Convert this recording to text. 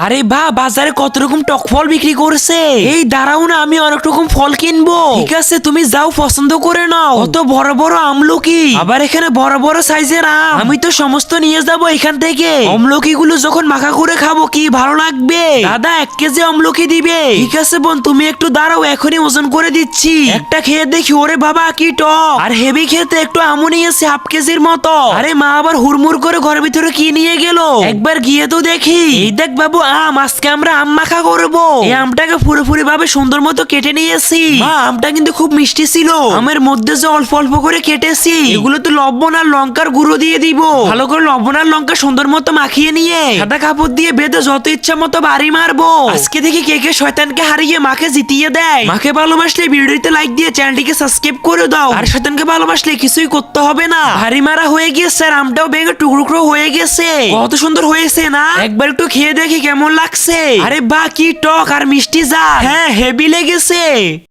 আরে বা বাজারে কত রকম টক ফল বিক্রি করছে। এই দাঁড়াও না, আমি অনেক রকম ফল কিনবো। ঠিক আছে, তুমি যাও পছন্দ করে নাও। কত বড় বড় আমলকি, আবার এখানে বড় বড় সাইজের আম। আমি তো সমস্ত নিয়ে যাব এখান থেকে। আমলকি গুলো যখন মাখা করে খাবো কি ভালো লাগবে। দাদা 1 কেজি আমলকি দিবে? ঠিক আছে বোন, তুমি একটু দাঁড়াও, এখনই ওজন করে দিচ্ছি। একটা খেয়ে দেখি। ওরে বাবা কি টক, আর হেভি খেতে। একটু আমও নিয়েছে 1/2 কেজির মতো। আরে মা আবার হুড়মুড় করে ঘরের ভিতরে কি নিয়ে গেল, একবার গিয়ে তো দেখি। এই দেখ বাবু আম, আজকে আমরা আম মাখা করবো। এই আমটাকে পুরোপুরি ভাবে সুন্দর মতো কেটে নিয়েছি। মা আমটা কিন্তু খুব মিষ্টি ছিল। আমের মধ্যে যে অল্প অল্প করে কেটেছি, এগুলো তো লবণ আর লঙ্কার গুঁড়ো দিয়ে দিব। ভালো করে লবণ আর লঙ্কা সুন্দর মতো মাখিয়ে নিয়ে সাদা কাপড় দিয়ে বেঁধে যত ইচ্ছা মতো বাড়ি মারবো। আজকে দেখি কে কে শয়তানকে হারিয়ে মাকে জিতিয়ে দেয়। মাকে ভালোবাসলে ভিডিওতে লাইক দিয়ে চ্যানেলটিকে সাবস্ক্রাইব করে দাও। আর শয়তানকে ভালোবাসলে কিছুই করতে হবে না। ভারী মারা হয়ে গিয়েছে আর আমটাও ভেঙে টুকরো হয়ে গেছে। কত সুন্দর হয়েছে না? একবার একটু খেয়ে দেখি কেমন লাগছে। আরে বা কি টক আর মিষ্টি যা, হ্যাঁ হেভি লেগেছে।